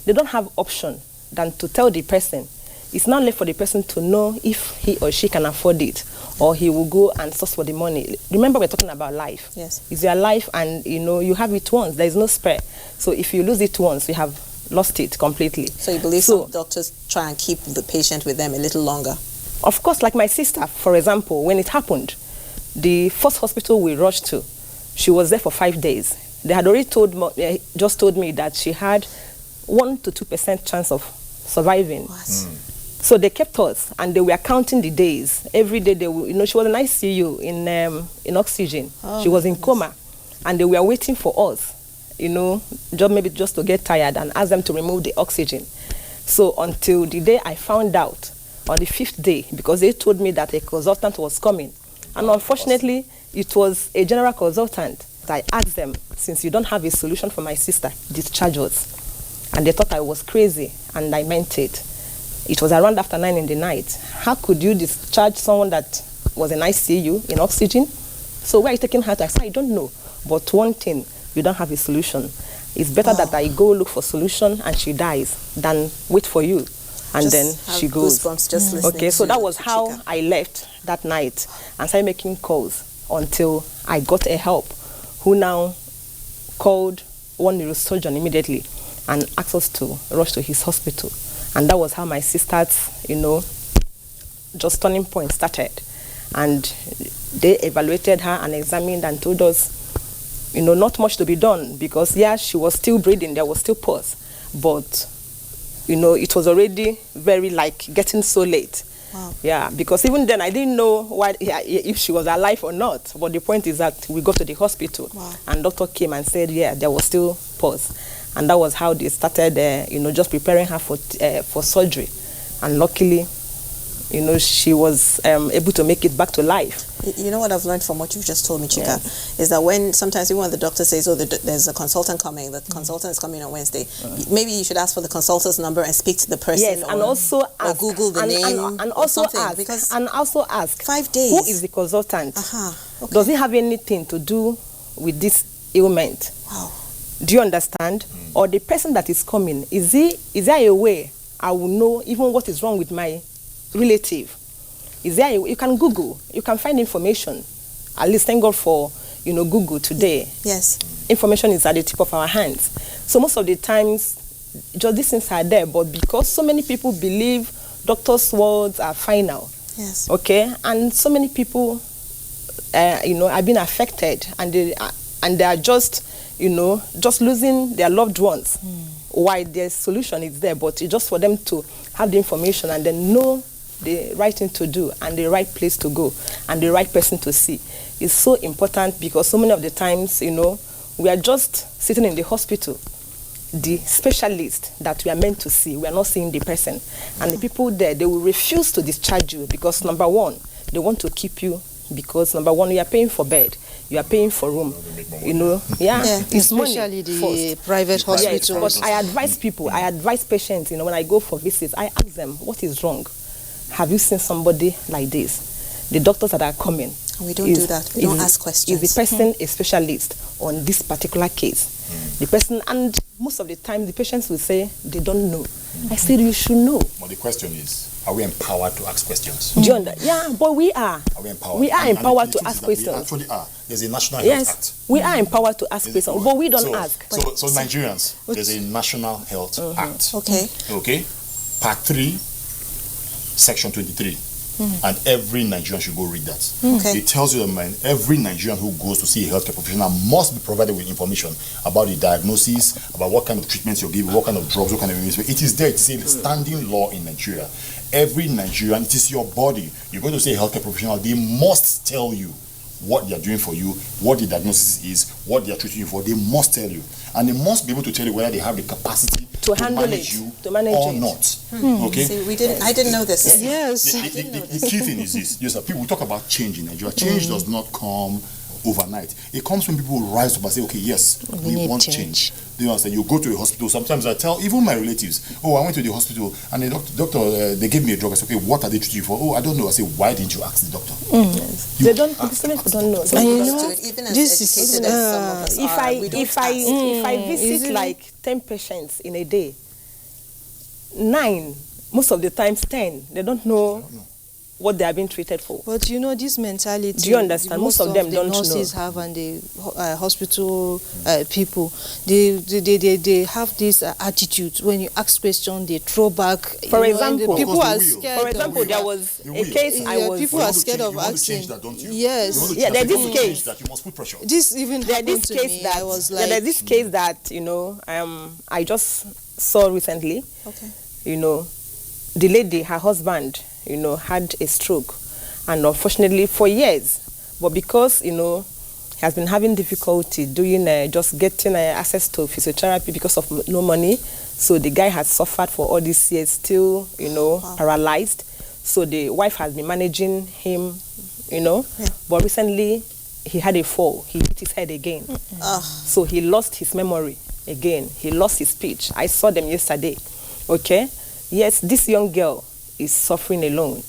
they don't have option than to tell the person. It's not left for the person to know if he or she can afford it, or he will go and source for the money. Remember, we're talking about life. Yes. It's your life, and you know you have it once. There is no spare. So if you lose it once, you have lost it completely. So you believe some doctors try and keep the patient with them a little longer? Of course, like my sister, for example, when it happened, the first hospital we rushed to, she was there for 5 days. They had already told me that she had 1 to 2% chance of surviving. What? So they kept us, and they were counting the days. Every day, they will, you know, she was in ICU in oxygen. She was in coma, and they were waiting for us, you know, just to get tired and ask them to remove the oxygen. So until the day I found out, on the 5th day, because they told me that a consultant was coming, and unfortunately, it was a general consultant. I asked them, since you don't have a solution for my sister, discharge us. And they thought I was crazy, and I meant it. It was around after 9 in the night. How could you discharge someone that was in ICU, in oxygen? So where are you taking her to? I said, I don't know. But one thing, you don't have a solution. It's better that I go look for solution and she dies than wait for you. And then she goes. Okay, so that was how I left that night and started making calls until I got a help, who now called one neurosurgeon immediately and asked us to rush to his hospital. And that was how my sister's, you know, just turning point started. And they evaluated her and examined and told us, you know, not much to be done, because, she was still breathing, there was still pulse. But, you know, it was already very, getting so late. Wow. Yeah, because even then I didn't know if she was alive or not. But the point is that we got to the hospital. Wow. And doctor came and said, there was still pulse. And that was how they started, you know, just preparing her for surgery. And luckily, she was able to make it back to life. You know what I've learned from what you've just told me, Chika, is that when sometimes even when the doctor says, oh, there's a consultant coming, the consultant is coming on Wednesday, maybe you should ask for the consultant's number and speak to the person. Yes, and also ask, or Google the name and or also something. ask, Because and also ask 5 days. Who is the consultant? Okay. Does it have anything to do with this ailment? Wow. Do you understand? Or the person that is coming, is there a way I will know even what is wrong with my relative? Is there you can Google, you can find information. At least thank God for Google today. Yes. Information is at the tip of our hands. So most of the times, just these things are there, but because so many people believe doctors' words are final. Yes. Okay, and so many people, are being affected, and they are just losing their loved ones. Why their solution is there, but it's just for them to have the information and then know the right thing to do and the right place to go and the right person to see. It's so important because so many of the times, we are just sitting in the hospital. The specialist that we are meant to see, we are not seeing the person. And the people there, they will refuse to discharge you because number one, they want to keep you because number one, you are paying for bed, you are paying for room, it's especially money the first. private hospitals. Yes, but I advise people, I advise patients, when I go for visits, I ask them, what is wrong? Have you seen somebody like this? The doctors that are coming. We don't do that. We don't ask questions. Is the person a specialist on this particular case? The person, and most of the time, the patients will say they don't know. I said you should know. But the question is, are we empowered to ask questions? Do you understand? Yeah, but we are. Are we empowered? We are empowered to the ask truth is that questions. We actually are. There's a National Health Act. We are empowered to ask questions, but we don't ask. So Nigerians, there's a National Health Act. Okay. Okay. Part 3, Section 23. And every Nigerian should go read that. Okay. It tells you that every Nigerian who goes to see a healthcare professional must be provided with information about the diagnosis, about what kind of treatments you're giving, what kind of drugs, what kind of medicine. It is there. It is a standing law in Nigeria. Every Nigerian, it is your body. You're going to see a healthcare professional, they must tell you what they are doing for you, what the diagnosis is, what they are treating you for. They must tell you. And they must be able to tell you whether they have the capacity to handle manage you or not. Okay? See, I didn't know this. Yes. The key thing is this. Yes, people talk about change in Nigeria. Change does not come overnight. It comes when people rise up and say, okay, yes, we want change. You understand? You go to a hospital. Sometimes I tell even my relatives, oh, I went to the hospital and the doctor, they gave me a drug. I said, okay, what are they treating you for? Oh, I don't know. I say, why didn't you ask the doctor? Yes. They don't. Some people don't know. Even as educated as some of us if I visit like 10 patients in a day, 9, most of the times 10, they don't know what they are being treated for. But this mentality. Do you understand? Most of them don't know. Nurses have and the hospital people, they have this attitude. When you ask questions, they throw back. For example, people are scared. For example, there was a case I was. People are scared of asking. Yes. Yeah, there's this case that you must put pressure. This even happened to me. I was like. There's this case that I just saw recently. Okay. The lady, her husband, had a stroke, and unfortunately for years, but because he has been having difficulty doing just getting access to physiotherapy because of no money, so the guy has suffered for all these years, still paralyzed. So the wife has been managing him, but recently he had a fall. He hit his head again, so he lost his memory again. He lost his speech. I saw them yesterday. Okay, yes, this young girl is suffering alone,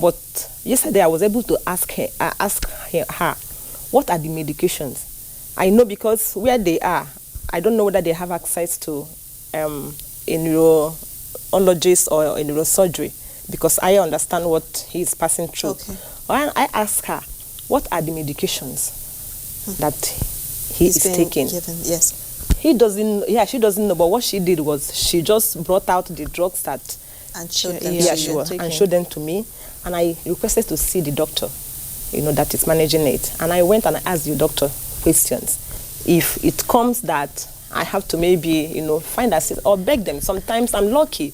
but yesterday I was able to ask her, what are the medications? I know because where they are, I don't know whether they have access to a neurologist or a neurosurgery, because I understand what he is passing through. Okay. And I asked her, what are the medications that he's taking? Given, yes. She doesn't know, but what she did was she just brought out the drugs that and showed them. And showed them to me, and I requested to see the doctor, that is managing it. And I went and asked the doctor questions. If it comes that I have to maybe, find assist or beg them. Sometimes I'm lucky,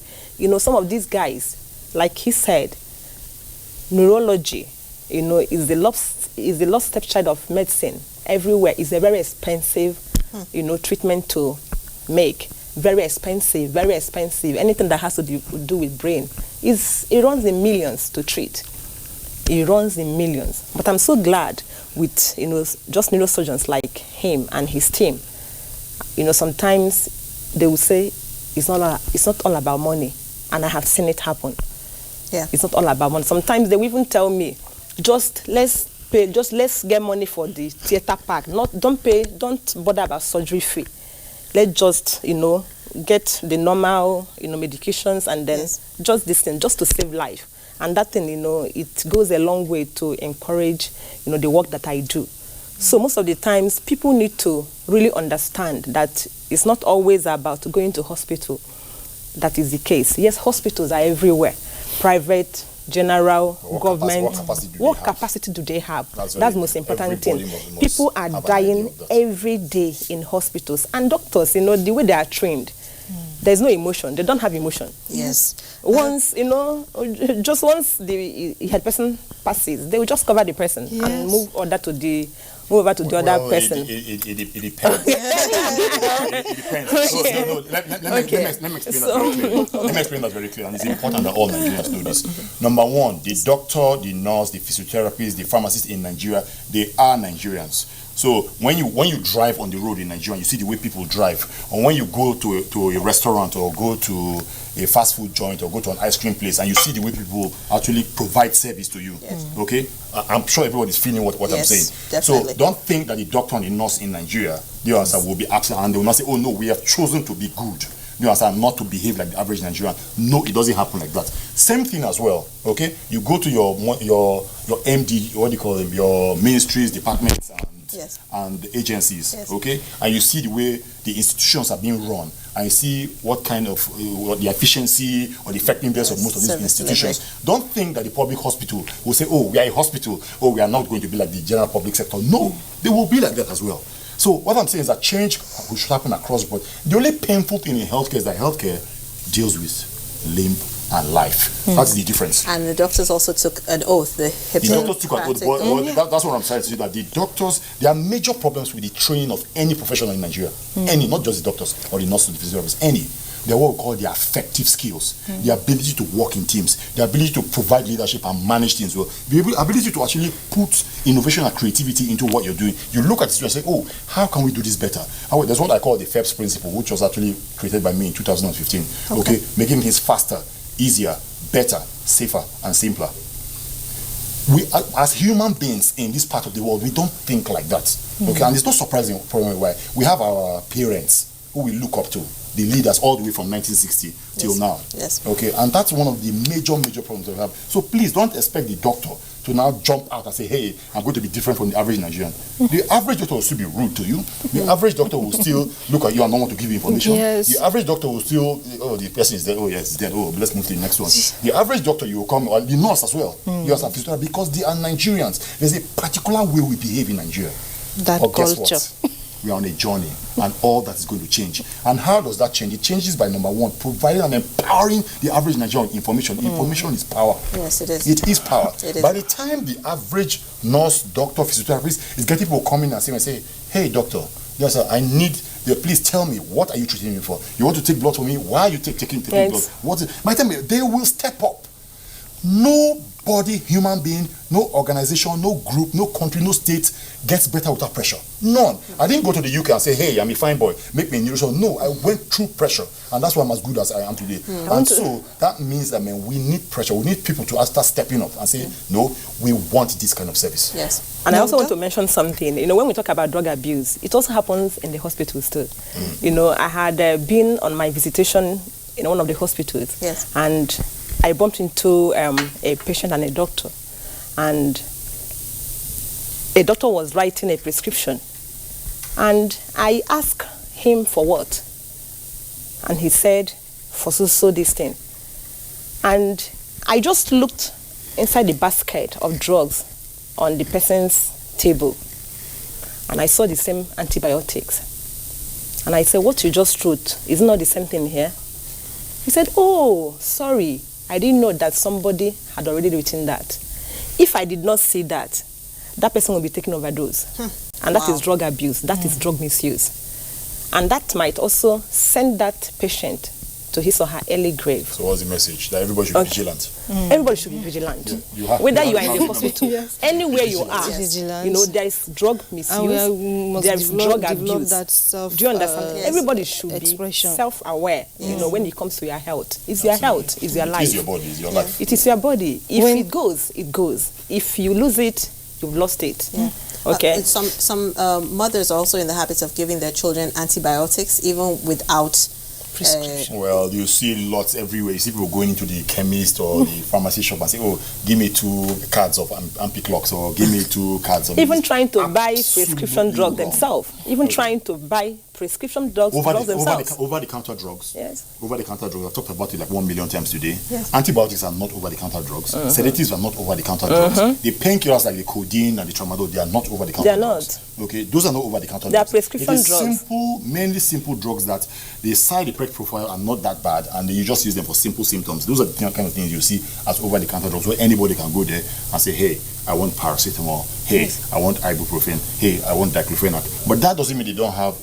some of these guys, like he said, neurology, is the lost stepchild of medicine. Everywhere is a very expensive, treatment to make. very expensive, very expensive. Anything that has to do with brain, it runs in millions to treat. It runs in millions. But I'm so glad with, just neurosurgeons like him and his team. Sometimes they will say, it's not all about money. And I have seen it happen. Yeah. It's not all about money. Sometimes they will even tell me, let's get money for the theater park. Don't bother about surgery fee. Let's just, get the normal, medications and then just this thing, just to save life. And that thing, it goes a long way to encourage, the work that I do. So most of the times, people need to really understand that it's not always about going to hospital. That is the case. Yes, hospitals are everywhere. Private, general, government. What capacity do they have? That's the most important thing. People are dying every day in hospitals. And doctors, the way they are trained, there's no emotion. They don't have emotion. Yes. Once, just once the head person passes, they will just cover the person and move over to the other person. It depends. It depends. Let me explain that very clearly. Let me explain that very clearly. And it's important that all Nigerians know this. Number one, the doctor, the nurse, the physiotherapist, the pharmacist in Nigeria, they are Nigerians. So when you drive on the road in Nigeria, you see the way people drive. Or when you go to a restaurant or go to a fast food joint or go to an ice cream place and you see the way people actually provide service to you. Yes. Okay? I'm sure everybody's feeling what I'm saying. Definitely. So don't think that the doctor and the nurse in Nigeria, will be absent and they will not say, oh no, we have chosen to be good. Not to behave like the average Nigerian. No, it doesn't happen like that. Same thing as well. Okay? You go to your MD, what do you call them? Your ministries, departments, and agencies, okay, and you see the way the institutions are being run, and you see what kind of the efficiency or the effectiveness of most of these institutions. Don't think that the public hospital will say, oh, we are a hospital, oh, we are not going to be like the general public sector. No, they will be like that as well. So what I'm saying is that change should happen across the board. The only painful thing in healthcare is that healthcare deals with limb and life. That's the difference. And the doctors also took an oath. The doctors took an oath. That's what I'm trying to say, that the doctors, there are major problems with the training of any professional in Nigeria. Any, not just the doctors or the nurses, the physiotherapists, any. They're what we call their affective skills, the ability to work in teams, the ability to provide leadership and manage things well, the ability to actually put innovation and creativity into what you're doing. You look at it and say, oh, how can we do this better? There's what I call the Phelps principle, which was actually created by me in 2015. Okay, making things faster, easier, better, safer, and simpler. We, as human beings in this part of the world, we don't think like that. Okay, and it's not surprising probably why. We have our parents who we look up to, the leaders all the way from 1960 till now. Yes. Okay, and that's one of the major problems that we have. So please don't expect the doctor to now jump out and say, hey, I'm going to be different from the average Nigerian. The average doctor will still be rude to you. The average doctor will still look at you and not want to give you information. Yes. The average doctor will still, oh, the person is dead. Oh, yes, it's dead. Oh, let's move to the next one. The average doctor, you will come, or the nurse as well. You have some because they are Nigerians. There's a particular way we behave in Nigeria. That but culture. Guess what? We are on a journey, and all that is going to change. And how does that change? It changes by, number one, providing and empowering the average Nigerian information. Information is power. Yes, it is. It is power. It is. By the time the average nurse, doctor, physiotherapist is getting people coming and say, hey, doctor, yes, sir, I need, please tell me, what are you treating me for? You want to take blood from me? Why are you taking blood? By the time they will step up. Nobody, human being, no organization, no group, no country, no state gets better without pressure. None. I didn't go to the UK and say, hey, I'm a fine boy, make me a neurosurgeon. No, I went through pressure, and that's why I'm as good as I am today. And so that means that, man, we need pressure. We need people to start stepping up and say, no, we want this kind of service. Yes. And I also want to mention something. When we talk about drug abuse, it also happens in the hospitals too. I had been on my visitation in one of the hospitals. Yes. And I bumped into a patient and a doctor, and a doctor was writing a prescription, and I asked him for what, and he said for so this thing, and I just looked inside the basket of drugs on the person's table, and I saw the same antibiotics, and I said, what you just wrote, is not the same thing here? He said, oh, sorry, I didn't know that somebody had already written that. If I did not see that, that person will be taking overdose. And that is drug abuse. That is drug misuse. And that might also send that patient to his or her early grave. So what's the message? That everybody should be vigilant. Everybody should be vigilant. Whether you are in the hospital, anywhere you are, you know, there is drug misuse, there is drug abuse. Do you understand? Everybody should be self-aware, you know, when it comes to your health. It's your health, it's your life. It is your body, it's your life. It is your body. If it goes, it goes. If you lose it, you've lost it. Okay. Some mothers are also in the habit of giving their children antibiotics even without well, you see lots everywhere. You see people going into the chemist or the pharmacy shop and say, "Oh, give me 2 cards of Ampiclox," or "Give me 2 cards of." Even trying to buy prescription drugs themselves. Even trying to buy prescription drugs themselves. Over-the-counter drugs. Yes. Over-the-counter drugs. I've talked about it like 1 million times today. Yes. Antibiotics are not over-the-counter drugs. Sedatives are not over-the-counter drugs. The painkillers like the codeine and the tramadol, they are not over-the-counter drugs. Okay, those are not over-the-counter drugs. They are prescription drugs. Simple, mainly simple drugs that the side effect profile are not that bad, and you just use them for simple symptoms. Those are the kind of things you see as over-the-counter drugs, where anybody can go there and say, "Hey, I want paracetamol. Hey, I want ibuprofen. Hey, I want diclofenac." But that doesn't mean they don't have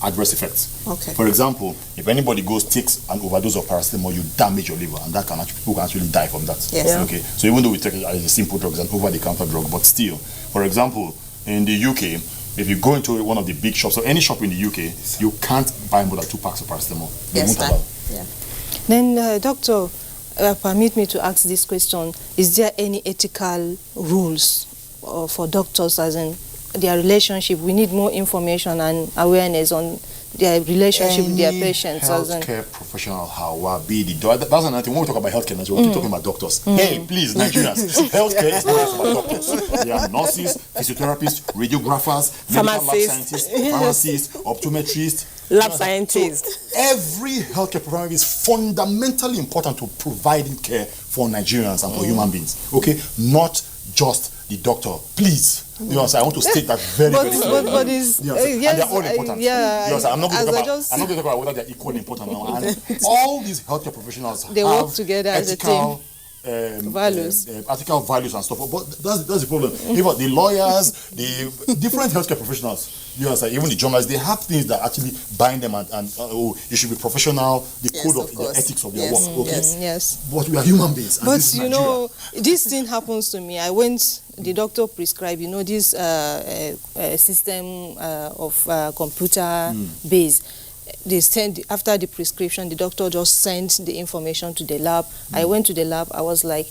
adverse effects. Okay. For example, if anybody takes an overdose of paracetamol, you damage your liver, and that can people can actually die from that. Yes. Yeah. Okay. So even though we take it as a simple drug, it's an over-the-counter drug, but still, for example, in the UK, if you go into one of the big shops, or any shop in the UK, you can't buy more than 2 packs of paracetamol. They won't allow. Yeah. Then, doctor, permit me to ask this question: is there any ethical rules for doctors, as in their relationship? We need more information and awareness on their relationship with their patients. Healthcare professional, be the doctor. That's another thing. When we talk about healthcare, we're keep talking about doctors. Hey, please, Nigerians, healthcare is not just about doctors. There are nurses, physiotherapists, radiographers, medical lab scientists, pharmacists, optometrists, lab scientists. So every healthcare professional is fundamentally important to providing care for Nigerians and for human beings. Okay, not just the doctor. Please. You know, so I want to state that very clearly. But it's, and they're all important. I'm not going to talk about whether they're equally important or not. And all these healthcare professionals they work together as a team. Values, ethical values and stuff. But that's the problem. Even the lawyers, the different healthcare professionals, you know, even the journalists, they have things that actually bind them and you should be professional. The code of the ethics of their work. Okay. Yes. But we are human beings. And but this is you know, this thing happens to me. The doctor prescribed, you know, this system of computer based. They send, after the prescription, the doctor just sent the information to the lab. I went to the lab. I was like,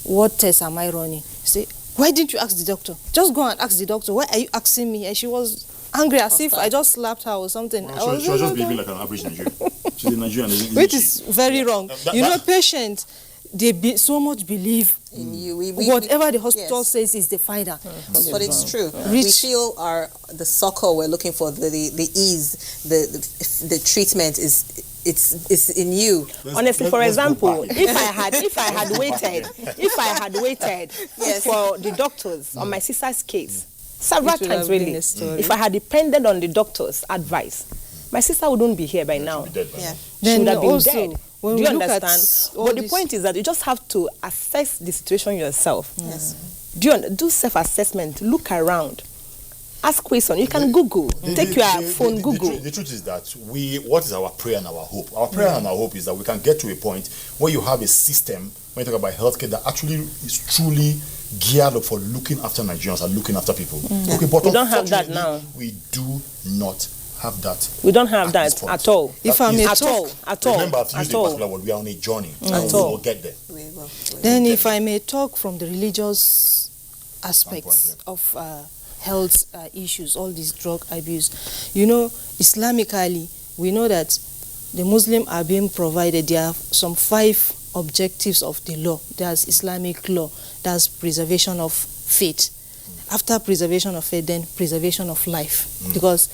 what test am I running? He said, why didn't you ask the doctor? Just go and ask the doctor. Why are you asking me? And she was angry, as if I just slapped her or something. Well, she was just behaving like an average Nigerian. She's a Nigerian. Which is very wrong. You know, patients, they so much believe in you. Whatever the hospital says is the final. But it's true. We feel the succor we're looking for, the ease, the treatment is it's in you. Honestly, for example, if I had waited for the doctors on my sister's case, several times really, if I had depended on the doctor's advice, my sister wouldn't be here by now. She would have been dead. Do you understand? But the point is that you just have to assess the situation yourself. Yes. Do self-assessment. Look around. Ask questions. You can Google. Take your phone, Google. The truth is that what is our prayer and our hope? Our prayer and our hope is that we can get to a point where you have a system, when you talk about healthcare, that actually is truly geared up for looking after Nigerians and looking after people. Okay, but we don't have that now. We do not have that. We don't have that at all. If I may talk, remember, I've used the particular word. We are on a journey. We will get there. Then, if I may talk from the religious aspects of health issues, all this drug abuse. You know, Islamically, we know that the Muslims are being provided. There are some 5 objectives of the law. There's Islamic law. That's preservation of faith. After preservation of faith, then preservation of life. Because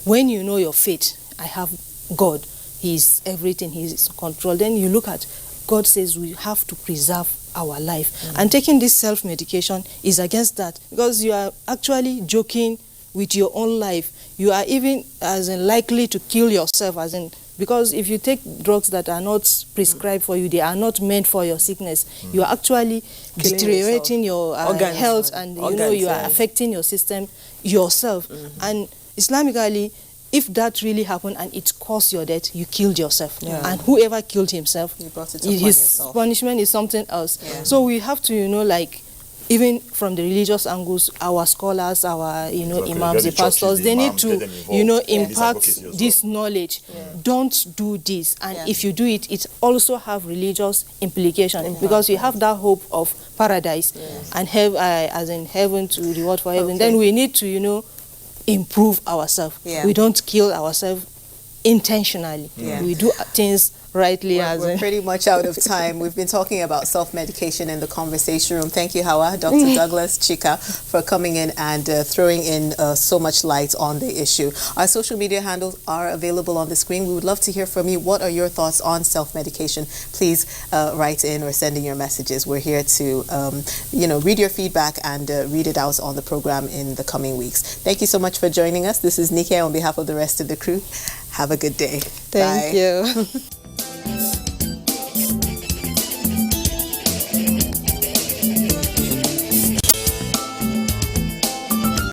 when you know your faith, I have God, He is everything, He is control, then you look at, God says we have to preserve our life. And taking this self-medication is against that, because you are actually joking with your own life. You are even likely to kill yourself, because if you take drugs that are not prescribed for you, they are not meant for your sickness, you are actually deteriorating your health, and you are affecting your system yourself. And Islamically, if that really happened and it caused your death, you killed yourself. Yeah. And whoever killed himself, You brought it upon his yourself. punishment is something else. Yeah. So we have to, like, even from the religious angles, our scholars, our, Exactly. imams, the Get the churches, pastors, the they need imams, get to, them involved. Yeah. impact Advocacy as this knowledge. Don't do this. And if you do it, it also have religious implications because we have that hope of paradise and as in heaven to reward for heaven. Then we need to, improve ourselves. Yeah. We don't kill ourselves intentionally. Yeah. We do things rightly. We're pretty much out of time. We've been talking about self-medication in the conversation room. Thank you, Hawa, Dr. Douglas Chika, for coming in and throwing in so much light on the issue. Our social media handles are available on the screen. We would love to hear from you. What are your thoughts on self-medication? Please write in or send in your messages. We're here to, read your feedback and read it out on the program in the coming weeks. Thank you so much for joining us. This is Nike on behalf of the rest of the crew. Have a good day. Thank you.